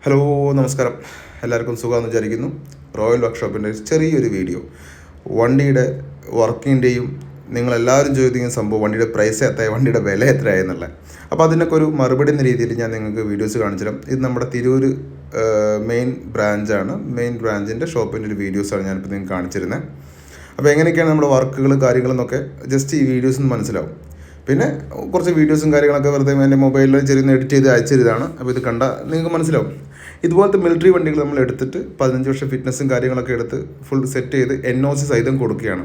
Hello നമസ്കാരം, എല്ലാവർക്കും സുഖമാണെന്ന് വിചാരിക്കുന്നു. റോയൽ വർക്ക്ഷോപ്പിൻ്റെ ചെറിയൊരു വീഡിയോ, വണ്ടിയുടെ വർക്കിൻ്റെയും നിങ്ങളെല്ലാവരും ചോദിക്കുന്ന സംഭവം വണ്ടിയുടെ പ്രൈസ് എത്രയായി, വണ്ടിയുടെ വില എത്രയായി എന്നുള്ളത്. അപ്പോൾ അതിനൊക്കെ ഒരു മറുപടി എന്ന രീതിയിൽ ഞാൻ നിങ്ങൾക്ക് വീഡിയോസ് കാണിച്ചുതരാം. ഇത് നമ്മുടെ തിരൂർ മെയിൻ ബ്രാഞ്ചാണ്. മെയിൻ ബ്രാഞ്ചിൻ്റെ ഷോപ്പിൻ്റെ ഒരു വീഡിയോസാണ് ഞാനിപ്പോൾ നിങ്ങൾക്ക് കാണിച്ചിരുന്നത്. അപ്പോൾ എങ്ങനെയൊക്കെയാണ് നമ്മുടെ വർക്കുകൾ കാര്യങ്ങളെന്നൊക്കെ ജസ്റ്റ് ഈ വീഡിയോസിൽ നിന്ന് മനസ്സിലാവും. പിന്നെ കുറച്ച് വീഡിയോസും കാര്യങ്ങളൊക്കെ വെറുതെ എൻ്റെ മൊബൈലിൽ ചെറിയ എഡിറ്റ് ചെയ്ത് അയച്ചിരുന്നതാണ്. അപ്പോൾ ഇത് കണ്ടാൽ നിങ്ങൾക്ക് മനസ്സിലാവും. ഇതുപോലത്തെ മിലിറ്ററി വണ്ടികൾ നമ്മൾ എടുത്തിട്ട് 15 വർഷം ഫിറ്റ്നസ്സും കാര്യങ്ങളൊക്കെ എടുത്ത് ഫുൾ സെറ്റ് ചെയ്ത് NOC സഹിതം കൊടുക്കുകയാണ്.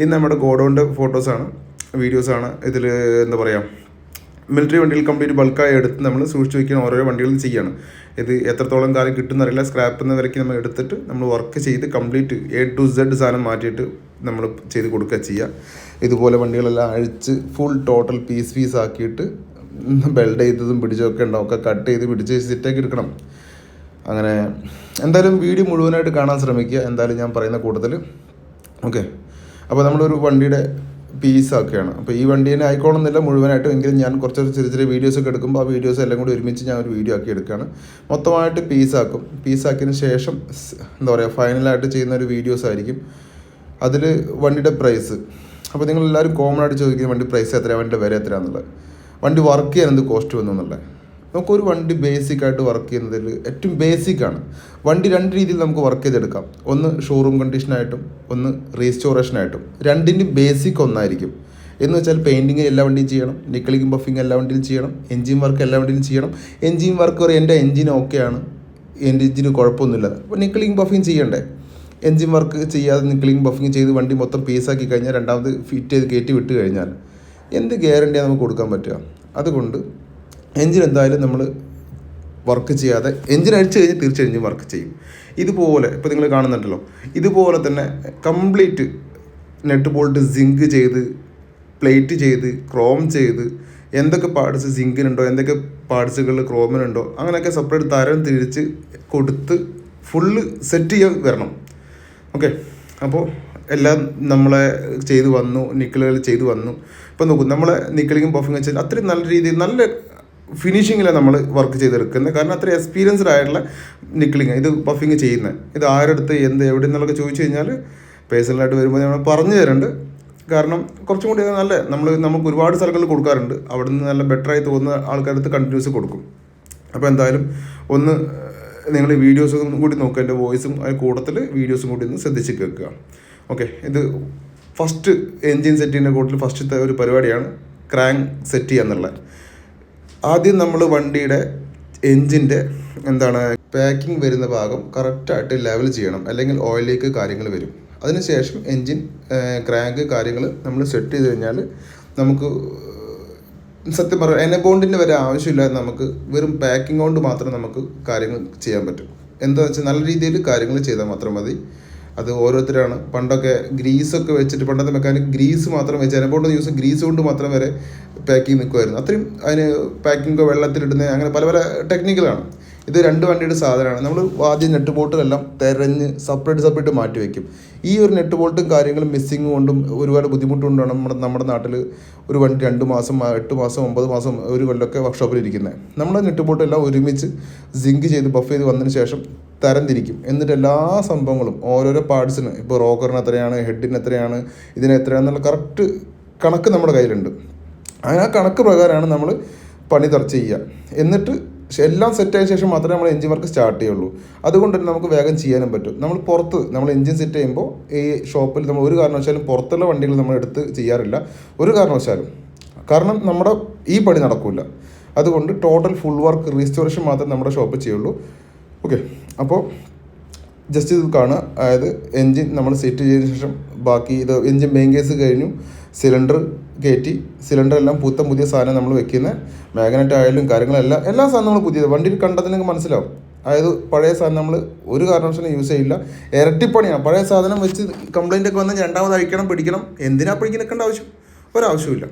ഇത് നമ്മുടെ ഗോഡൗണിൻ്റെ ഫോട്ടോസാണ്, വീഡിയോസാണ്. ഇതിൽ എന്താ പറയുക, മിലിറ്ററി വണ്ടികൾ കംപ്ലീറ്റ് ബൾക്കായി എടുത്ത് നമ്മൾ സൂക്ഷിച്ച് വയ്ക്കുന്ന ഓരോ വണ്ടികളും ചെയ്യാണ്. ഇത് എത്രത്തോളം കാലം കിട്ടുന്നറിയില്ല. സ്ക്രാപ്പ് വരയ്ക്ക് നമ്മൾ എടുത്തിട്ട് നമ്മൾ വർക്ക് ചെയ്ത് കംപ്ലീറ്റ് A to Z സാധനം മാറ്റിയിട്ട് നമ്മൾ ചെയ്ത് കൊടുക്കുക ചെയ്യുക. ഇതുപോലെ വണ്ടികളെല്ലാം അഴിച്ച് ഫുൾ ടോട്ടൽ പീസ് ആക്കിയിട്ട് ബെൽഡ് ചെയ്തതും പിടിച്ചൊക്കെ ഉണ്ടാവും, ഒക്കെ കട്ട് ചെയ്ത് പിടിച്ച് സെറ്റാക്കി എടുക്കണം. അങ്ങനെ എന്തായാലും വീഡിയോ മുഴുവനായിട്ട് കാണാൻ ശ്രമിക്കുക, എന്തായാലും ഞാൻ പറയുന്ന കൂട്ടത്തിൽ. ഓക്കെ, അപ്പോൾ നമ്മളൊരു വണ്ടിയുടെ പീസാക്കുകയാണ്. അപ്പോൾ ഈ വണ്ടി തന്നെ ആയിക്കോണമെന്നില്ല മുഴുവനായിട്ടും, എങ്കിലും ഞാൻ കുറച്ച് ചെറിയ വീഡിയോസൊക്കെ എടുക്കുമ്പോൾ ആ വീഡിയോസ് എല്ലാം കൂടി ഒരുമിച്ച് ഞാൻ ഒരു വീഡിയോ ആക്കി എടുക്കുകയാണ്. മൊത്തമായിട്ട് പീസാക്കും. പീസാക്കിയതിന് ശേഷം എന്താ പറയുക, ഫൈനലായിട്ട് ചെയ്യുന്ന ഒരു വീഡിയോസ് ആയിരിക്കും. അതിൽ വണ്ടിയുടെ പ്രൈസ്, അപ്പോൾ നിങ്ങളെല്ലാവരും കോമൺ ആയിട്ട് ചോദിക്കുന്ന വണ്ടി പ്രൈസ് എത്രയാണ്, വണ്ടിയുടെ വില എത്രയാണെന്നുള്ളത്, വണ്ടി വർക്ക് ചെയ്യാൻ എന്ത് കോസ്റ്റ് വന്നു എന്നുള്ളത്. നമുക്കൊരു വണ്ടി ബേസിക്കായിട്ട് വർക്ക് ചെയ്യുന്നതിൽ ഏറ്റവും ബേസിക്കാണ്. വണ്ടി രണ്ട് രീതിയിൽ നമുക്ക് വർക്ക് ചെയ്തെടുക്കാം. ഒന്ന് ഷോറൂം കണ്ടീഷനായിട്ടും ഒന്ന് റീസ്റ്റോറേഷനായിട്ടും. രണ്ടിൻ്റെയും ബേസിക് ഒന്നായിരിക്കും. എന്ന് വെച്ചാൽ പെയിൻറ്റിങ് എല്ലാ വണ്ടിയും ചെയ്യണം, നിക്കലിംഗ് ബഫിങ് എല്ലാ വണ്ടിയും ചെയ്യണം, എൻജിൻ വർക്ക് എല്ലാ വണ്ടിയും ചെയ്യണം. എൻജിൻ വർക്ക് ഒരു എൻ്റെ എൻജിൻ ഓക്കെയാണ്, എൻ്റെ എൻജിന് കുഴപ്പമൊന്നുമില്ല, അപ്പോൾ നിക്കലിംഗ് ബഫിങ് ചെയ്യണ്ടേ. എൻജിൻ വർക്ക് ചെയ്യാതെ നിക്കലിംഗ് ബഫിങ് ചെയ്ത് വണ്ടി മൊത്തം പീസാക്കി കഴിഞ്ഞാൽ രണ്ടാമത് ഫിറ്റ് ചെയ്ത് കയറ്റി വിട്ട് കഴിഞ്ഞാൽ എന്ത് ഗ്യാരണ്ടിയാണ് നമുക്ക് കൊടുക്കാൻ പറ്റുക. അതുകൊണ്ട് എൻജിൻ എന്തായാലും നമ്മൾ വർക്ക് ചെയ്യാതെ, എൻജിൻ അടിച്ചു കഴിഞ്ഞാൽ തീർച്ചയായും എൻജിൻ വർക്ക് ചെയ്യും. ഇതുപോലെ ഇപ്പോൾ നിങ്ങൾ കാണുന്നുണ്ടല്ലോ, ഇതുപോലെ തന്നെ കംപ്ലീറ്റ് നെറ്റ് ബോൾട്ട് സിങ്ക് ചെയ്ത് പ്ലേറ്റ് ചെയ്ത് ക്രോം ചെയ്ത് എന്തൊക്കെ പാർട്സ് സിങ്കിനുണ്ടോ, എന്തൊക്കെ പാർട്സുകൾ ക്രോമിനുണ്ടോ, അങ്ങനെയൊക്കെ സെപ്പറേറ്റ് തരം തിരിച്ച് കൊടുത്ത് ഫുള്ള് സെറ്റ് ചെയ്യാൻ വരണം. ഓക്കെ, അപ്പോൾ എല്ലാം നമ്മളെ ചെയ്തു വന്നു, നിക്കലുകൾ ചെയ്തു വന്നു. ഇപ്പോൾ നോക്കൂ, നമ്മളെ നിക്കലിങ്ങും ബഫിങ് വെച്ചാൽ അത്രയും നല്ല രീതിയിൽ നല്ല ഫിനിഷിങ്ങിലാണ് നമ്മൾ വർക്ക് ചെയ്തെടുക്കുന്നത്. കാരണം അത്ര എക്സ്പീരിയൻസ്ഡ് ആയിട്ടുള്ള നിക്കലിങ് ഇത് ബഫിങ് ചെയ്യുന്നത്. ഇത് ആരെടുത്ത് എവിടെ നിന്നുള്ളതൊക്കെ ചോദിച്ചു കഴിഞ്ഞാൽ പേഴ്സണലായിട്ട് വരുമ്പോൾ നമ്മൾ പറഞ്ഞു തരുന്നുണ്ട്. കാരണം കുറച്ചും കൂടി നല്ല നമുക്ക് ഒരുപാട് സ്ഥലങ്ങളിൽ കൊടുക്കാറുണ്ട്. അവിടെ നിന്ന് നല്ല ബെറ്ററായി തോന്നുന്ന ആൾക്കാരടുത്ത് കണ്ടിന്യൂസ് കൊടുക്കും. അപ്പോൾ എന്തായാലും ഒന്ന് നിങ്ങൾ വീഡിയോസും കൂടി നോക്കുക, എൻ്റെ വോയിസും അതിന് കൂട്ടത്തിൽ വീഡിയോസും കൂടി ഒന്ന് ശ്രദ്ധിച്ച് കേൾക്കുക. ഓക്കെ, ഇത് ഫസ്റ്റ് എൻജിൻ സെറ്റിൻ്റെ കൂട്ടത്തിൽ ഫസ്റ്റത്തെ ഒരു പരിപാടിയാണ് ക്രാങ്ക് സെറ്റ് ചെയ്യുക എന്നുള്ളത്. ആദ്യം നമ്മൾ വണ്ടിയുടെ എൻജിൻ്റെ പാക്കിംഗ് വരുന്ന ഭാഗം കറക്റ്റായിട്ട് ലെവൽ ചെയ്യണം, അല്ലെങ്കിൽ ഓയിൽ ലീക്ക് കാര്യങ്ങൾ വരും. അതിനുശേഷം എൻജിൻ ക്രാങ്ക് കാര്യങ്ങൾ നമ്മൾ സെറ്റ് ചെയ്ത് കഴിഞ്ഞാൽ നമുക്ക് സത്യം പറയാം എനബോണ്ടിൻ്റെ വരെ ആവശ്യമില്ലാതെ നമുക്ക് വെറും പാക്കിംഗ് കൊണ്ട് മാത്രം നമുക്ക് കാര്യങ്ങൾ ചെയ്യാൻ പറ്റും. എന്താണെന്ന് വെച്ചാൽ നല്ല രീതിയിൽ കാര്യങ്ങൾ ചെയ്താൽ മാത്രം മതി. അത് ഓരോരുത്തരാണ്. പണ്ടൊക്കെ ഗ്രീസൊക്കെ വെച്ചിട്ട്, പണ്ടത്തെ മെക്കാനിക് ഗ്രീസ് മാത്രം വെച്ച് എനബോണ്ട് യൂസ് ഗ്രീസ് കൊണ്ട് മാത്രം വരെ പാക്കിങ് നിൽക്കുമായിരുന്നു. അത്രയും അതിന് പാക്കിംഗ് വെള്ളത്തിലിടുന്ന അങ്ങനെ പല ടെക്നിക്കലാണ്. ഇത് രണ്ട് വണ്ടിയുടെ സാധനമാണ്. നമ്മൾ ആദ്യം നെറ്റ് ബോൾട്ടുകളെല്ലാം തിരഞ്ഞ് സെപ്പറേറ്റ് മാറ്റി വയ്ക്കും. ഈ ഒരു നെറ്റ് ബോൾട്ടും കാര്യങ്ങളും മിസ്സിങ് കൊണ്ടും ഒരുപാട് ബുദ്ധിമുട്ടുകൊണ്ടാണ് നമ്മുടെ നാട്ടിൽ ഒരു വണ്ടി 2 മാസം 8 മാസം 9 മാസം ഒരു കൊല്ലമൊക്കെ വർക്ക്ഷോപ്പിൽ ഇരിക്കുന്നത്. നമ്മുടെ നെറ്റ് ബോൾട്ടെല്ലാം ഒരുമിച്ച് സിങ്ക് ചെയ്ത് ബഫ് ചെയ്ത് വന്നതിന് ശേഷം തരംതിരിക്കും. എന്നിട്ട് എല്ലാ സംഭവങ്ങളും ഓരോരോ പാർട്സിന്, ഇപ്പോൾ റോക്കറിന് എത്രയാണ്, ഹെഡിന് എത്രയാണ്, ഇതിന് എത്രയാണെന്നുള്ള കറക്റ്റ് കണക്ക് നമ്മുടെ കയ്യിലുണ്ട്. ആ കണക്ക് പ്രകാരമാണ് നമ്മൾ പണി ചെയ്യുക. എന്നിട്ട് എല്ലാം സെറ്റായ ശേഷം മാത്രമേ നമ്മൾ എൻജിൻ വർക്ക് സ്റ്റാർട്ട് ചെയ്യുള്ളൂ. അതുകൊണ്ട് തന്നെ നമുക്ക് വേഗം ചെയ്യാനും പറ്റും. നമ്മൾ എൻജിൻ സെറ്റ് ചെയ്യുമ്പോൾ ഈ ഷോപ്പിൽ നമ്മൾ ഒരു കാരണവശാലും പുറത്തുള്ള വണ്ടികൾ നമ്മൾ എടുത്ത് ചെയ്യാറില്ല, ഒരു കാരണവശാലും. കാരണം നമ്മുടെ ഈ പണി നടക്കില്ല. അതുകൊണ്ട് ടോട്ടൽ ഫുൾ വർക്ക് റീസ്റ്റോറേഷൻ മാത്രമേ നമ്മുടെ ഷോപ്പിൽ ചെയ്യുള്ളൂ. ഓക്കെ, അപ്പോൾ ജസ്റ്റ് ഇത് കാണുക. അതായത് എൻജിൻ നമ്മൾ സെറ്റ് ചെയ്തതിന് ശേഷം ബാക്കി ഇത് എൻജിൻ മെയിൻ കേസ് കഴിഞ്ഞു, സിലിണ്ടർ കയറ്റി, സിലിണ്ടറെല്ലാം പുതിയ സാധനം നമ്മൾ വെക്കുന്നത്, മാഗ്നറ്റ് ആയാലും കാര്യങ്ങളെല്ലാം എല്ലാ സാധനങ്ങളും പുതിയത് വണ്ടിയിൽ കണ്ടത് നിങ്ങൾക്ക് മനസ്സിലാവും. അതായത് പഴയ സാധനം നമ്മൾ ഒരു കാരണവശാലും യൂസ് ചെയ്യില്ല. ഇരട്ടിപ്പണിയാണ്. പഴയ സാധനം വെച്ച് കംപ്ലൈൻ്റ് ഒക്കെ വന്ന് രണ്ടാമത് അഴിക്കണം പിടിക്കണം. എന്തിനാ പിടിക്കണേക്കേണ്ട ഒരാവശ്യമില്ല.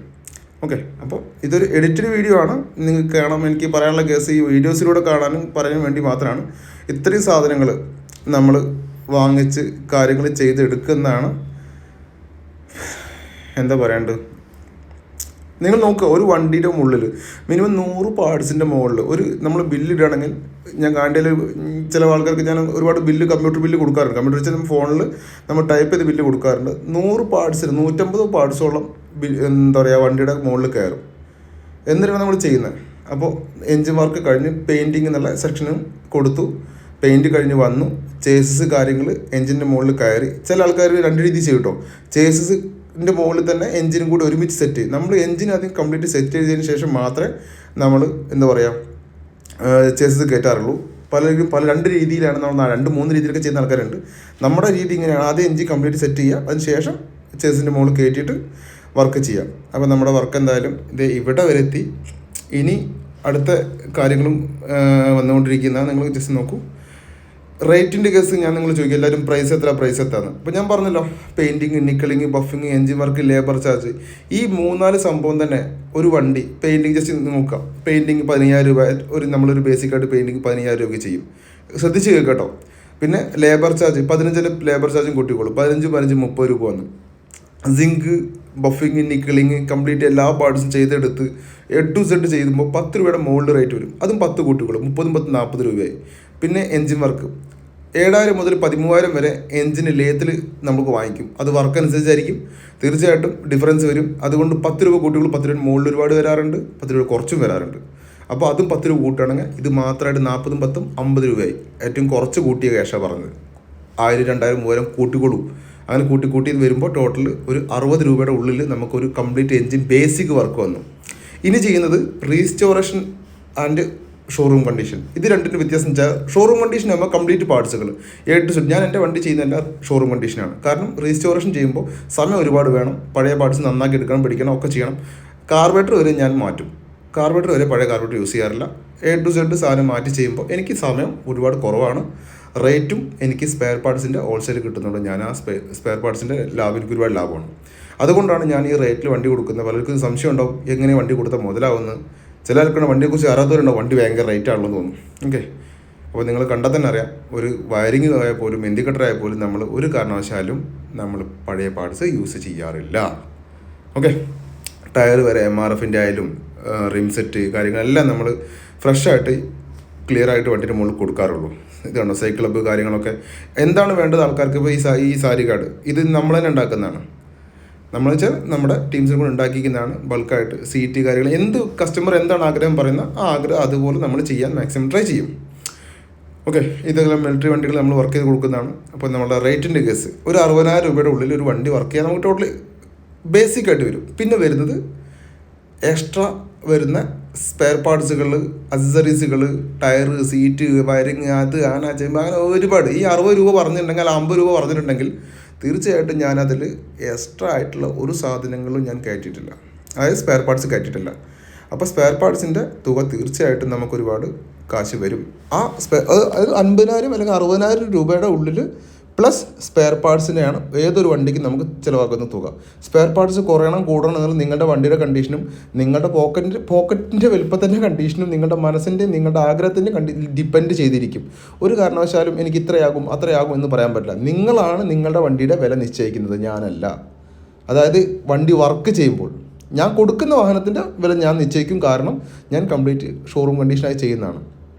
ഓക്കെ, അപ്പോൾ ഇതൊരു എഡിറ്റഡ് വീഡിയോ ആണ്. നിങ്ങൾക്ക് കാണാം, എനിക്ക് പറയാനുള്ള കേസ് ഈ വീഡിയോസിലൂടെ കാണാനും പറയാൻ വേണ്ടി മാത്രമാണ്. ഇത്രയും സാധനങ്ങൾ നമ്മൾ വാങ്ങിച്ച് കാര്യങ്ങൾ ചെയ്തെടുക്കുന്നതാണ്. എന്താ പറയേണ്ടത്, നിങ്ങൾ നോക്കുക, ഒരു വണ്ടിയുടെ മുകളിൽ മിനിമം 100 പാർട്സിൻ്റെ മുകളിൽ ഒരു നമ്മൾ ബില്ല് ഇടുകയാണെങ്കിൽ, ഞാൻ കാണ്ടിയിൽ ചില ആൾക്കാർക്ക് ഞാൻ ഒരുപാട് ബില്ല് കമ്പ്യൂട്ടർ ബില്ല് കൊടുക്കാറുണ്ട്. കമ്പ്യൂട്ടർ വെച്ചാൽ ഫോണിൽ നമ്മൾ ടൈപ്പ് ചെയ്ത് ബില്ല് കൊടുക്കാറുണ്ട്. 100 പാർട്സിന് 150 പാർട്സോളം എന്താ പറയുക വണ്ടിയുടെ മുകളിൽ കയറും. എന്നിട്ടാണ് നമ്മൾ ചെയ്യുന്നത്. അപ്പോൾ എൻജിൻ വർക്ക് കഴിഞ്ഞ് പെയിൻറ്റിങ് എന്നുള്ള സെക്ഷനും കൊടുത്തു, പെയിൻറ്റ് കഴിഞ്ഞ് വന്നു, ചേസസ് കാര്യങ്ങൾ എൻജിൻ്റെ മുകളിൽ കയറി. ചില ആൾക്കാർ 2 രീതി ചെയ്യും കേട്ടോ. ചേസസിൻ്റെ മുകളിൽ തന്നെ എൻജിനും കൂടി ഒരുമിച്ച് സെറ്റ് ചെയ്യും. നമ്മൾ എൻജിൻ ആദ്യം കംപ്ലീറ്റ് സെറ്റ് ചെയ്തതിന് ശേഷം മാത്രമേ നമ്മൾ എന്താ പറയുക ചേസസ് കയറ്റാറുള്ളൂ. പലരും 2 രീതിയിലാണ് നമ്മൾ 2-3 രീതിയിലൊക്കെ ചെയ്യുന്ന ആൾക്കാരുണ്ട്. നമ്മുടെ രീതി ഇങ്ങനെയാണ്, ആദ്യം എൻജിൻ കംപ്ലീറ്റ് സെറ്റ് ചെയ്യുക, അതിന് ശേഷം ചേസസിൻ്റെ മുകളിൽ കയറ്റിയിട്ട് വർക്ക് ചെയ്യാം. അപ്പോൾ നമ്മുടെ വർക്ക് എന്തായാലും ഇത് ഇവിടെ വരെ എത്തി. ഇനി അടുത്ത കാര്യങ്ങളും വന്നുകൊണ്ടിരിക്കുന്നതാണ്. നിങ്ങൾ ജസ്റ്റ് നോക്കൂ. റേറ്റിൻ്റെ കേസ് ഞാൻ നിങ്ങൾ ചോദിക്കും, എല്ലാവരും പ്രൈസ് എത്താന്ന്. അപ്പോൾ ഞാൻ പറഞ്ഞല്ലോ, painting, nickeling, buffing, engine work, labour charge, ഈ 3-4 സംഭവം തന്നെ ഒരു വണ്ടി പെയിൻറ്റിങ് ജസ്റ്റ് നോക്കാം. പെയിൻറ്റിങ് 15,000 രൂപ, നമ്മളൊരു ബേസിക്കായിട്ട് പെയിൻറ്റിങ് 15,000 രൂപയ്ക്ക് ചെയ്യും. ശ്രദ്ധിച്ച് കേട്ടോ. പിന്നെ ലേബർ ചാർജ് 15 ലേബർ ചാർജും കൂട്ടിക്കോളൂ, 15 30 രൂപ വന്നു. സിങ്ക്, ബഫിങ്, നിക്കലിങ് കംപ്ലീറ്റ് എല്ലാ പാർട്സും ചെയ്തെടുത്ത് A to Z ചെയ്യുമ്പോൾ 10 രൂപയുടെ മുകളിൽ റേറ്റ് വരും. അതും 10 കൂട്ടിക്കോളും, 30 40 രൂപയായി. പിന്നെ എൻജിൻ വർക്ക് 7,000 മുതൽ 13,000 വരെ എൻജിന് ലേത്തിൽ നമുക്ക് വാങ്ങിക്കും. അത് വർക്ക് അനുസരിച്ചായിരിക്കും, തീർച്ചയായിട്ടും ഡിഫറൻസ് വരും. അതുകൊണ്ട് 10 രൂപ കൂട്ടിക്കോളും. 10 രൂപ മുകളിൽ ഒരുപാട് വരാറുണ്ട്, 10 രൂപ കുറച്ചും വരാറുണ്ട്. അപ്പോൾ അതും 10 രൂപ കൂട്ടുകയാണെങ്കിൽ ഇത് മാത്രമായിട്ട് 40 10 50 രൂപയായി. ഏറ്റവും കുറച്ച് കൂട്ടിയ ക്യാഷാണ് പറഞ്ഞത്. 1000 2000 3000 കൂട്ടിക്കോളൂ. അങ്ങനെ കൂട്ടി വരുമ്പോൾ ടോട്ടൽ ഒരു 60 രൂപയുടെ ഉള്ളിൽ നമുക്കൊരു കംപ്ലീറ്റ് എൻജിൻ ബേസിക് വർക്ക് വന്നു. ഇനി ചെയ്യുന്നത് റീസ്റ്റോറേഷൻ ആൻഡ് ഷോറൂം കണ്ടീഷൻ. ഇത് രണ്ടിൻ്റെ വ്യത്യാസം വെച്ചാൽ, ഷോറൂം കണ്ടീഷൻ ആകുമ്പോൾ കംപ്ലീറ്റ് പാർട്സുകൾ A to Z. ഞാൻ എൻ്റെ വണ്ടി ചെയ്യുന്നതെല്ലാം ഷോറൂം കണ്ടീഷനാണ്. കാരണം റീസ്റ്റോറേഷൻ ചെയ്യുമ്പോൾ സമയം ഒരുപാട് വേണം, പഴയ പാർട്സ് നന്നാക്കി എടുക്കണം, പിടിക്കണം, ഒക്കെ ചെയ്യണം. കാർബറേറ്റർ വരെ ഞാൻ മാറ്റും. കാർബറേറ്റർ വരെ പഴയ കാർബറേറ്റർ യൂസ് ചെയ്യാറില്ല. A to Z സാധനം മാറ്റി ചെയ്യുമ്പോൾ എനിക്ക് സമയം ഒരുപാട് കുറവാണ്. റേറ്റും എനിക്ക് സ്പെയർ പാർട്സിൻ്റെ ഹോൾസെയിൽ കിട്ടുന്നുണ്ട്. ഞാൻ ആ സ്പെയർ പാർട്സിൻ്റെ എനിക്ക് ഒരുപാട് ലാഭമാണ്. അതുകൊണ്ടാണ് ഞാൻ ഈ റേറ്റിൽ വണ്ടി കൊടുക്കുന്നത്. പലർക്കും സംശയം ഉണ്ടാവും, എങ്ങനെ വണ്ടി കൊടുത്താൽ മുതലാവുന്നത്. ചില ആൾക്കാരുടെ വണ്ടിയെക്കുറിച്ച് അറിയാത്തവരുണ്ടാവും, വണ്ടി ഭയങ്കര റേറ്റ് ആണെന്ന് തോന്നും. ഓക്കെ, അപ്പോൾ നിങ്ങൾ കണ്ടാൽ തന്നെ അറിയാം, ഒരു വയറിങ് ആയാൽ പോലും ഇൻഡിക്കേറ്റർ ആയാൽ പോലും നമ്മൾ ഒരു കാരണവശാലും നമ്മൾ പഴയ പാർട്സ് യൂസ് ചെയ്യാറില്ല. ഓക്കെ, ടയർ വരെ MRFൻ്റെ ആയാലും റിം സെറ്റ് കാര്യങ്ങളെല്ലാം നമ്മൾ ഫ്രഷായിട്ട് ക്ലിയർ ആയിട്ട് വണ്ടിൻ്റെ മുകളിൽ കൊടുക്കാറുള്ളൂ. ഇതാണോ സൈക്കിൾ ക്ലബ്ബ് കാര്യങ്ങളൊക്കെ എന്താണ് വേണ്ടത് ആൾക്കാർക്ക്. ഇപ്പോൾ ഈ സാരി കാർഡ് ഇത് നമ്മൾ തന്നെ ഉണ്ടാക്കുന്നതാണ്. നമ്മൾ വെച്ചാൽ നമ്മുടെ ടീംസിനെ കൂടെ ഉണ്ടാക്കിക്കുന്നതാണ്. ബൾക്കായിട്ട് സീറ്റ് കാര്യങ്ങൾ എന്ത് കസ്റ്റമർ എന്താണ് ആഗ്രഹം പറയുന്ന ആ ആഗ്രഹം അതുപോലെ നമ്മൾ ചെയ്യാൻ മാക്സിമം ട്രൈ ചെയ്യും. ഓക്കെ, ഇതെല്ലാം മിലിറ്ററി വണ്ടികൾ നമ്മൾ വർക്ക് ചെയ്ത് കൊടുക്കുന്നതാണ്. അപ്പോൾ നമ്മുടെ റേറ്റിൻ്റെ കേസ് ഒരു 60,000 രൂപയുടെ ഉള്ളിൽ ഒരു വണ്ടി വർക്ക് ചെയ്യാൻ നമുക്ക് ടോട്ടലി ബേസിക്കായിട്ട് വരും. പിന്നെ വരുന്നത് എക്സ്ട്രാ വരുന്ന സ്പെയർ പാർട്സുകൾ, അക്സസറീസുകൾ, ടയർ, സീറ്റ്, വയറിങ്, അത് അങ്ങനെ ചെയ്യുമ്പോൾ അങ്ങനെ ഒരുപാട്. ഈ 60 രൂപ പറഞ്ഞിട്ടുണ്ടെങ്കിൽ 50 രൂപ പറഞ്ഞിട്ടുണ്ടെങ്കിൽ തീർച്ചയായിട്ടും ഞാനതിൽ എക്സ്ട്രാ ആയിട്ടുള്ള ഒരു സാധനങ്ങളും ഞാൻ കയറ്റിയിട്ടില്ല, അതായത് സ്പെയർ പാർട്സ് കയറ്റിയിട്ടില്ല. അപ്പോൾ സ്പെയർ പാർട്സിൻ്റെ തുക തീർച്ചയായിട്ടും നമുക്കൊരുപാട് കാശ് വരും. അത് 50,000 അല്ലെങ്കിൽ 60,000 രൂപയുടെ ഉള്ളിൽ പ്ലസ് സ്പെയർ പാർട്സിനെയാണ് ഏതൊരു വണ്ടിക്ക് നമുക്ക് ചിലവാക്കുന്ന തുക. സ്പെയർ പാർട്സ് കുറയണം കൂടണം എന്നുള്ള നിങ്ങളുടെ വണ്ടിയുടെ കണ്ടീഷനും നിങ്ങളുടെ പോക്കറ്റിൻ്റെ വലുപ്പത്തിൻ്റെ കണ്ടീഷനും നിങ്ങളുടെ മനസ്സിൻ്റെ നിങ്ങളുടെ ആഗ്രഹത്തിൻ്റെ ഡിപ്പെൻഡ് ചെയ്തിരിക്കും. ഒരു കാരണവശാലും എനിക്ക് ഇത്രയാകും അത്രയാകും എന്ന് പറയാൻ പറ്റില്ല. നിങ്ങളാണ് നിങ്ങളുടെ വണ്ടിയുടെ വില നിശ്ചയിക്കുന്നത്, ഞാനല്ല. അതായത് വണ്ടി വർക്ക് ചെയ്യുമ്പോൾ ഞാൻ കൊടുക്കുന്ന വാഹനത്തിൻ്റെ വില ഞാൻ നിശ്ചയിക്കും. കാരണം ഞാൻ കംപ്ലീറ്റ് ഷോറൂം കണ്ടീഷനായി ചെയ്യുന്നതാണ്.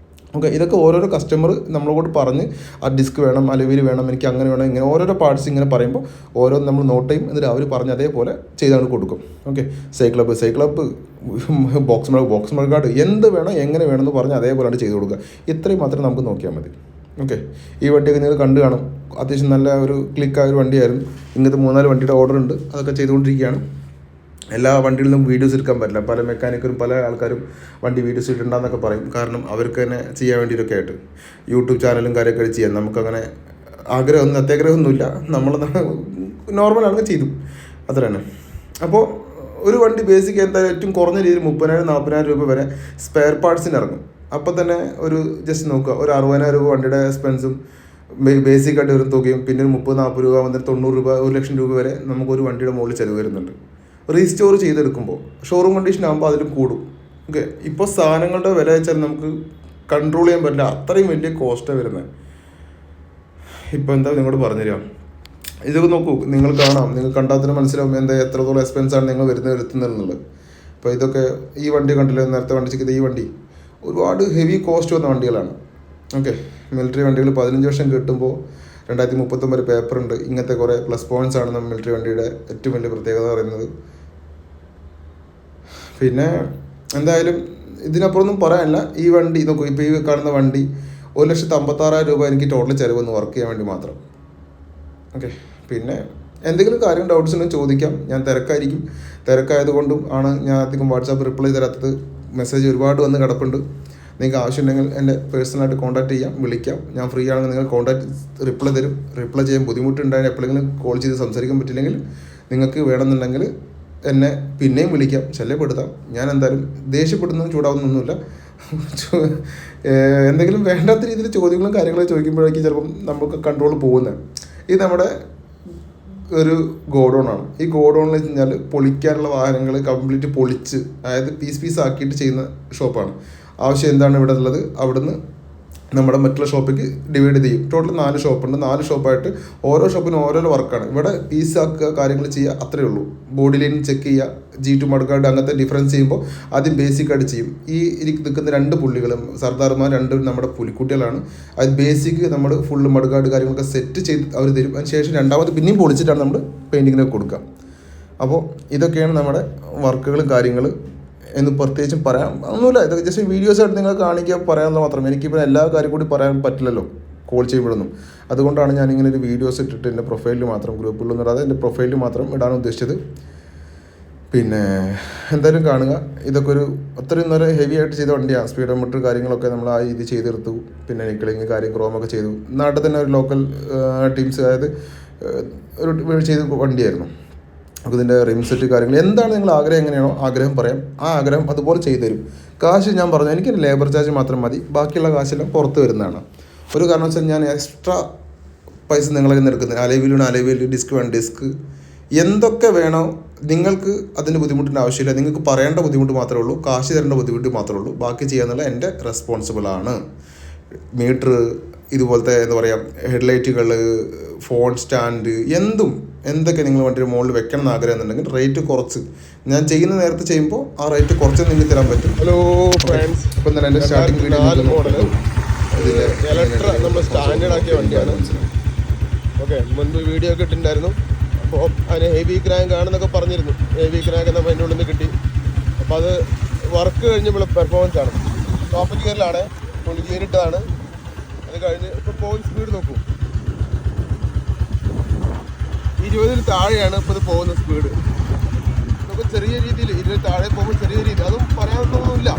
ഓക്കെ, ഇതൊക്കെ ഓരോരോ കസ്റ്റമർ നമ്മളോട് പറഞ്ഞ് ആ ഡിസ്ക് വേണം, അലവിൽ വേണം, എനിക്ക് അങ്ങനെ വേണം, ഇങ്ങനെ ഓരോരോ പാർട്സ് ഇങ്ങനെ പറയുമ്പോൾ ഓരോന്ന് നമ്മൾ നോട്ട് ചെയ്യും. എന്നിട്ട് അവർ പറഞ്ഞ് അതേപോലെ ചെയ്താണ് കൊടുക്കും. ഓക്കെ, സൈക്കിളപ്പ് ബോക്സ് മഴക്കാട് എന്ത് വേണം എങ്ങനെ വേണമെന്ന് പറഞ്ഞ് അതേപോലെയാണ് ചെയ്ത് കൊടുക്കുക. ഇത്രയും മാത്രം നമുക്ക് നോക്കിയാൽ മതി. ഓക്കെ, ഈ വണ്ടിയൊക്കെ നിങ്ങൾ കണ്ടു കാണും. അത്യാവശ്യം നല്ല ഒരു ക്ലിക്കായ ഒരു വണ്ടിയായിരുന്നു. ഇങ്ങനത്തെ 3-4 വണ്ടിയുടെ ഓർഡർ ഉണ്ട്, അതൊക്കെ ചെയ്തുകൊണ്ടിരിക്കുകയാണ്. എല്ലാ വണ്ടികളിൽ നിന്നും വീഡിയോസ് എടുക്കാൻ പറ്റില്ല. പല മെക്കാനിക്കലും പല ആൾക്കാരും വണ്ടി വീഡിയോസ് ഇട്ടുണ്ടെന്നൊക്കെ പറയും. കാരണം അവർക്ക് തന്നെ ചെയ്യാൻ വേണ്ടിയിട്ടൊക്കെ ആയിട്ട് യൂട്യൂബ് ചാനലും കാര്യമൊക്കെ ചെയ്യാം. നമുക്കങ്ങനെ അത്യാഗ്രഹമൊന്നുമില്ല, നമ്മൾ നോർമലാണെങ്കിൽ ചെയ്തു അത്ര തന്നെ. അപ്പോൾ ഒരു വണ്ടി ബേസിക് എന്തായാലും ഏറ്റവും കുറഞ്ഞ രീതിയിൽ 30,000-40,000 രൂപ വരെ സ്പെയർ പാർട്സിന് ഇറങ്ങും. അപ്പോൾ തന്നെ ഒരു ജസ്റ്റ് നോക്കുക, ഒരു 60,000 രൂപ വണ്ടിയുടെ എക്സ്പെൻസും ബേസിക്കായിട്ട് ഒരു തുകയും പിന്നെ ഒരു 30-40 രൂപ വന്നിട്ട് 90 രൂപ 1,00,000 രൂപ വരെ നമുക്കൊരു വണ്ടിയുടെ മുകളിൽ ചിലവ് വരുന്നുണ്ട്. റീസ്റ്റോർ ചെയ്തെടുക്കുമ്പോൾ ഷോറൂം കണ്ടീഷൻ ആകുമ്പോൾ അതിലും കൂടും. ഓക്കെ, ഇപ്പോൾ സാധനങ്ങളുടെ വില വെച്ചാൽ നമുക്ക് കൺട്രോൾ ചെയ്യാൻ പറ്റില്ല, അത്രയും വലിയ കോസ്റ്റാണ് വരുന്നത്. ഇപ്പോൾ എന്താ നിങ്ങളോട് പറഞ്ഞുതരാം, ഇതൊക്കെ നോക്കൂ, നിങ്ങൾ കാണാം, നിങ്ങൾ കണ്ടാൽ തന്നെ മനസ്സിലാവും എന്താ എത്രത്തോളം എക്സ്പെൻസാണ് നിങ്ങൾ വരുത്തുന്നുള്ളത്. അപ്പോൾ ഇതൊക്കെ ഈ വണ്ടി കണ്ടില്ല, നേരത്തെ വണ്ടി ചെക്ക് ചെയ്ത ഈ വണ്ടി ഒരുപാട് ഹെവി കോസ്റ്റ് വന്ന വണ്ടികളാണ്. ഓക്കെ, മിലിറ്ററി വണ്ടികൾ 15 വർഷം കിട്ടുമ്പോൾ 2039 പേപ്പറുണ്ട്. ഇങ്ങനത്തെ കുറേ പ്ലസ് പോയിൻറ്റ്സ് ആണ് നമ്മൾ മിലിറ്ററി വണ്ടിയുടെ ഏറ്റവും വലിയ പ്രത്യേകത പറയുന്നത്. പിന്നെ എന്തായാലും ഇതിനപ്പുറമൊന്നും പറയാനില്ല. ഈ വണ്ടി നോക്കൂ, ഇപ്പോൾ ഈ കാണുന്ന വണ്ടി 1,56,000 രൂപ എനിക്ക് ടോട്ടൽ ചിലവെന്ന് വർക്ക് ചെയ്യാൻ വേണ്ടി മാത്രം. ഓക്കെ, പിന്നെ എന്തെങ്കിലും കാര്യം ഡൗട്ട്സ് ഉണ്ടെങ്കിൽ ചോദിക്കാം. ഞാൻ തിരക്കായിരിക്കും, തിരക്കായതുകൊണ്ടും ആണ് ഞാൻ അധികം വാട്സാപ്പ് റിപ്ലൈ തരാത്തത്. മെസ്സേജ് ഒരുപാട് വന്ന് കിടപ്പുണ്ട്. നിങ്ങൾക്ക് ആവശ്യമുണ്ടെങ്കിൽ എന്നെ പേഴ്സണലായിട്ട് കോൺടാക്ട് ചെയ്യാം, വിളിക്കാം. ഞാൻ ഫ്രീ ആണെങ്കിൽ നിങ്ങൾ റിപ്ലൈ തരും. റിപ്ലൈ ചെയ്യാൻ ബുദ്ധിമുട്ടുണ്ടായാലും എപ്പോഴെങ്കിലും കോൾ ചെയ്ത് സംസാരിക്കാൻ പറ്റില്ലെങ്കിൽ നിങ്ങൾക്ക് വേണമെന്നുണ്ടെങ്കിൽ എന്നെ പിന്നെയും വിളിക്കാം, ശല്യപ്പെടുത്താം. ഞാൻ എന്തായാലും ദേഷ്യപ്പെടുന്നതും ചൂടാവുന്നൊന്നുമില്ല. എന്തെങ്കിലും വേണ്ടാത്ത രീതിയിൽ ചോദ്യങ്ങളും കാര്യങ്ങളും ചോദിക്കുമ്പോഴേക്കും ചിലപ്പം നമുക്ക് കൺട്രോൾ പോകുന്നത്. ഇത് നമ്മുടെ ഒരു ഗോഡൗണാണ്. ഈ ഗോഡൗണിൽ വെച്ച് കഴിഞ്ഞാൽ പൊളിക്കാനുള്ള വാഹനങ്ങൾ കംപ്ലീറ്റ് പൊളിച്ച്, അതായത് പീസ് ആക്കിയിട്ട് ചെയ്യുന്ന ഷോപ്പാണ്. ആവശ്യം എന്താണ് ഇവിടെ ഉള്ളത് അവിടുന്ന് നമ്മുടെ മറ്റുള്ള ഷോപ്പിലേക്ക് ഡിവൈഡ് ചെയ്യും. ടോട്ടൽ 4 ഷോപ്പുണ്ട്. 4 ഷോപ്പായിട്ട് ഓരോ ഷോപ്പിനും ഓരോരോ വർക്കാണ്. ഇവിടെ പീസ് ആക്കുക, കാര്യങ്ങൾ ചെയ്യുക, അത്രയേ ഉള്ളൂ. ബോഡി ലൈൻ ചെക്ക് ചെയ്യുക, G2 മഡ്ഗാർഡ് അങ്ങനത്തെ ഡിഫറൻസ് ചെയ്യുമ്പോൾ ആദ്യം ബേസിക്കായിട്ട് ചെയ്യും. ഈ നിൽക്കുന്ന 2 പുള്ളികളും സർദാർമാർ 2 നമ്മുടെ പുലിക്കുട്ടികളാണ്. അത് ബേസിക് നമ്മൾ ഫുള്ള് മഡ്ഗാർഡ് കാര്യങ്ങളൊക്കെ സെറ്റ് ചെയ്ത് അവർ തരും. അതിന് ശേഷം രണ്ടാമത് പിന്നെയും പൊളിച്ചിട്ടാണ് നമ്മൾ പെയിൻറ്റിങ്ങിനൊക്കെ കൊടുക്കുക. അപ്പോൾ ഇതൊക്കെയാണ് നമ്മുടെ വർക്കുകളും കാര്യങ്ങൾ എന്ന് പ്രത്യേകിച്ചും പറയാൻ ഒന്നുമില്ല. ഇതൊക്കെ ജസ്റ്റ് വീഡിയോസായിട്ട് നിങ്ങൾ കാണിക്കുക, പറയാമെന്ന് മാത്രം. എനിക്കിപ്പോൾ എല്ലാ കാര്യം കൂടി പറയാൻ പറ്റില്ലല്ലോ കോൾ ചെയ്യുമ്പോഴൊന്നും. അതുകൊണ്ടാണ് ഞാനിങ്ങനെ ഒരു വീഡിയോസ് ഇട്ടിട്ട് എൻ്റെ പ്രൊഫൈലിൽ മാത്രം, ഗ്രൂപ്പിലൊന്നും ഇടാതെ എൻ്റെ പ്രൊഫൈലിൽ മാത്രം ഇടാൻ ഉദ്ദേശിച്ചത്. പിന്നെ എന്തായാലും കാണുക. ഇതൊക്കെ ഒരു അത്രയും നല്ല ഹെവി ആയിട്ട് ചെയ്ത വണ്ടിയാണ്. സ്പീഡോമീറ്റർ കാര്യങ്ങളൊക്കെ നമ്മൾ ആ രീതി ചെയ്തെടുത്തു. പിന്നെ നിക്ലിങ് കാര്യം ക്രോമൊക്കെ ചെയ്തു. നാട്ടിൽ തന്നെ ഒരു ലോക്കൽ ടീംസ്, അതായത് ഒരു ചെയ്ത വണ്ടിയായിരുന്നു. അപ്പോൾ ഇതിൻ്റെ റിം സെറ്റ് കാര്യങ്ങൾ എന്താണ് നിങ്ങൾ ആഗ്രഹം, എങ്ങനെയാണോ ആഗ്രഹം പറയാം, ആ ആഗ്രഹം അതുപോലെ ചെയ്തു തരും. കാശ് ഞാൻ പറഞ്ഞു, എനിക്ക് ലേബർ ചാർജ് മാത്രം മതി, ബാക്കിയുള്ള കാശെല്ലാം പുറത്ത് വരുന്നതാണ്. ഒരു കാരണം വെച്ചാൽ ഞാൻ എക്സ്ട്രാ പൈസ നിങ്ങളിൽ നിന്ന് എടുക്കുന്നത്. അലവിൽ ഡിസ്ക് വേണം, ഡിസ്ക് എന്തൊക്കെ വേണോ നിങ്ങൾക്ക് അതിൻ്റെ ബുദ്ധിമുട്ടിൻ്റെ ആവശ്യമില്ല. നിങ്ങൾക്ക് പറയേണ്ട ബുദ്ധിമുട്ട് മാത്രമേ ഉള്ളൂ, കാശ് തരേണ്ട ബുദ്ധിമുട്ട് മാത്രമേ ഉള്ളൂ. ബാക്കി ചെയ്യാന്നുള്ള എൻ്റെ റെസ്പോൺസിബിളാണ്. മീറ്റർ, ഇതുപോലത്തെ എന്താ പറയുക, ഹെഡ്ലൈറ്റുകൾ, ഫോൺ സ്റ്റാൻഡ്, എന്തൊക്കെ നിങ്ങൾ വണ്ടിയുടെ മുകളിൽ വെക്കണം എന്ന് ആഗ്രഹം എന്നുണ്ടെങ്കിൽ റേറ്റ് കുറച്ച് ഞാൻ ചെയ്യുന്ന നേരത്തെ ചെയ്യുമ്പോൾ ആ റേറ്റ് കുറച്ച് നിങ്ങൾക്ക് തരാൻ പറ്റും. ഹലോ ഫ്രണ്ട്സ്, ഇപ്പം തന്നെ എൻ്റെ സ്റ്റാർട്ടിങ് വീഡിയോ നമ്മൾ സ്റ്റാൻഡേർഡ് ആക്കിയ വണ്ടിയാണ്. ഓക്കെ, മുൻപ് വീഡിയോ ഒക്കെ ഇട്ടിട്ടുണ്ടായിരുന്നു. അപ്പോൾ അതിന് ഹെവി ക്രാങ്ക് ആണെന്നൊക്കെ പറഞ്ഞിരുന്നു. ഹെവി ക്രാങ്ക് നമ്മൾ അതിൻ്റെ ഉള്ളിൽ നിന്ന് കിട്ടി. അപ്പോൾ അത് വർക്ക് കഴിഞ്ഞുള്ള പെർഫോമൻസ് ആണ്. ടോപ്പ് ഗിയറിലാണ്, ഫുൾ ഗിയർ ഇട്ടതാണ്. അത് കഴിഞ്ഞ് ഇപ്പോൾ പോകുന്ന സ്പീഡ് നോക്കൂ, 20-ൽ താഴെയാണ് ഇപ്പോൾ ഇത് പോകുന്ന സ്പീഡ്. നമുക്ക് ചെറിയ രീതിയിൽ 20 താഴെ പോകുമ്പോൾ ചെറിയ രീതി, അതും പറയാനൊന്നുമില്ല,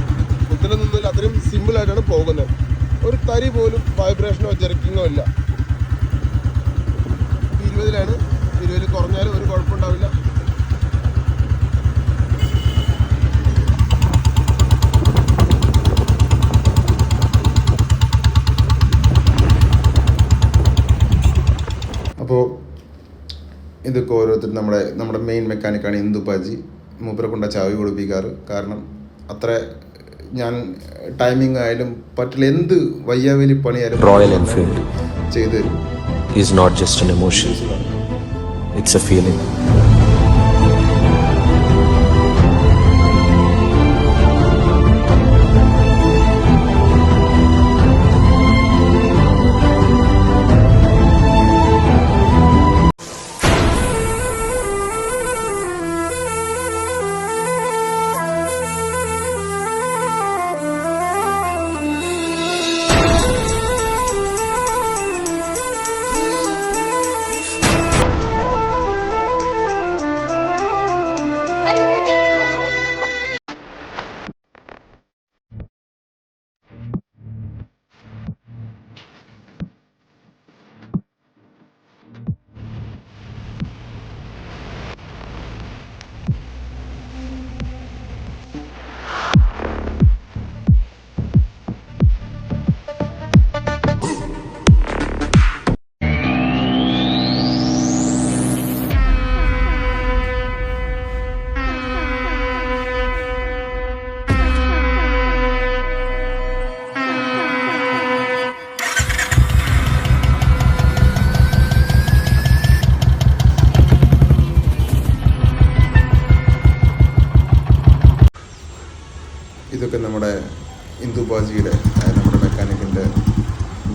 കുത്തലൊന്നുമില്ല, അത്രയും സിമ്പിളായിട്ടാണ് പോകുന്നത്. ഒരു തരി പോലും വൈബ്രേഷനോ ജെർക്കിങ്ങോ ഇല്ല. 20-ലാണ്, 20-ൽ കുറഞ്ഞാലും ഒരു കുഴപ്പമുണ്ടാവില്ല. അപ്പോൾ ഇതൊക്കെ ഓരോരുത്തരും നമ്മുടെ മെയിൻ മെക്കാനിക്കാണ് ഇന്ദുപ്പാജി. മൂപ്പരെ കൊണ്ട ചാവി കൊടുപ്പിക്കാറ്. കാരണം അത്ര ഞാൻ ടൈമിംഗ് ആയാലും പറ്റില്ല, എന്ത് വയ്യാവേലി പണിയായാലും റോയൽ എൻഫീൽഡ് ചെയ്തു തരും. Is not just an emotion, it's a feeling.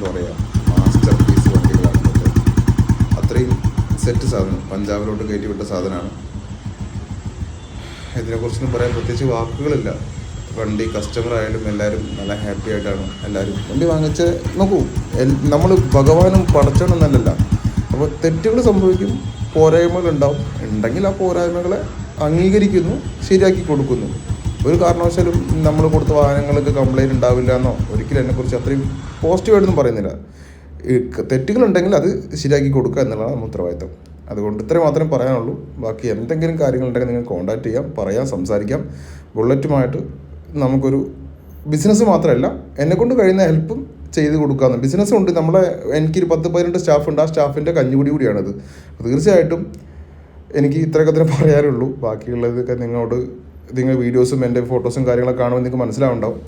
പറയുക, മാസ്റ്റർ പീസ് വണ്ടികളാണ് ഇതൊക്കെ. അത്രയും സെറ്റ് സാധനം, പഞ്ചാബിലോട്ട് കയറ്റി വിട്ട സാധനമാണ്. ഇതിനെക്കുറിച്ചൊന്നും പറയാൻ പ്രത്യേകിച്ച് വാക്കുകളില്ല. വണ്ടി കസ്റ്റമർ ആയാലും എല്ലാവരും നല്ല ഹാപ്പി ആയിട്ടാണ് എല്ലാവരും വണ്ടി വാങ്ങിച്ച് നോക്കൂ. നമ്മൾ ഭഗവാനും പടച്ചോണമെന്നല്ല. അപ്പോൾ തെറ്റുകൾ സംഭവിക്കും, പോരായ്മകളുണ്ടാവും. ഉണ്ടെങ്കിൽ ആ പോരായ്മകളെ അംഗീകരിക്കുന്നു, ശരിയാക്കി കൊടുക്കുന്നു. ഒരു കാരണവശാലും നമ്മൾ കൊടുത്ത വാഹനങ്ങൾക്ക് കംപ്ലയിൻറ്റ് ഉണ്ടാവില്ല എന്നോ ഒരിക്കലും എന്നെക്കുറിച്ച് അത്രയും പോസിറ്റീവായിട്ടൊന്നും പറയുന്നില്ല. തെറ്റുകളുണ്ടെങ്കിൽ അത് ശരിയാക്കി കൊടുക്കുക എന്നുള്ളതാണ് നമ്മുടെ ഉത്തരവാദിത്തം. അതുകൊണ്ട് ഇത്രയും മാത്രമേ പറയാനുള്ളൂ. ബാക്കി എന്തെങ്കിലും കാര്യങ്ങളുണ്ടെങ്കിൽ നിങ്ങൾ കോൺടാക്ട് ചെയ്യാം, പറയാം, സംസാരിക്കാം. ബുള്ളറ്റുമായിട്ട് നമുക്കൊരു ബിസിനസ് മാത്രമല്ല, എന്നെക്കൊണ്ട് കഴിയുന്ന ഹെൽപ്പും ചെയ്ത് കൊടുക്കാമെന്ന്. ബിസിനസ്സുണ്ട്, എനിക്കൊരു 10-12 സ്റ്റാഫുണ്ട്. ആ സ്റ്റാഫിൻ്റെ കഞ്ഞുകൂടി കൂടിയാണത്. തീർച്ചയായിട്ടും എനിക്ക് ഇത്രയൊക്കെ തന്നെ പറയാനുള്ളൂ. ബാക്കിയുള്ളതൊക്കെ നിങ്ങൾ വീഡിയോസും എൻ്റെ ഫോട്ടോസും കാര്യങ്ങളൊക്കെ കാണുമ്പോൾ നിങ്ങൾക്ക് മനസ്സിലാവുണ്ടാവും.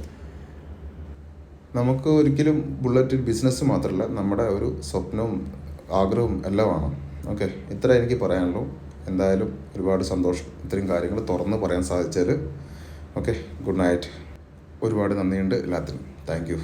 നമുക്ക് ഒരിക്കലും ബുള്ളറ്റ് ബിസിനസ് മാത്രമല്ല, നമ്മുടെ ഒരു സ്വപ്നവും ആഗ്രഹവും എല്ലാമാണ്. ഓക്കെ, ഇത്ര എനിക്ക് പറയാനുള്ളൂ. എന്തായാലും ഒരുപാട് സന്തോഷം ഇത്രയും കാര്യങ്ങൾ തുറന്ന് പറയാൻ സാധിച്ചാൽ. Okay, good night. ഒരുപാട് നന്ദിയുണ്ട് എല്ലാത്തിനും. Thank you.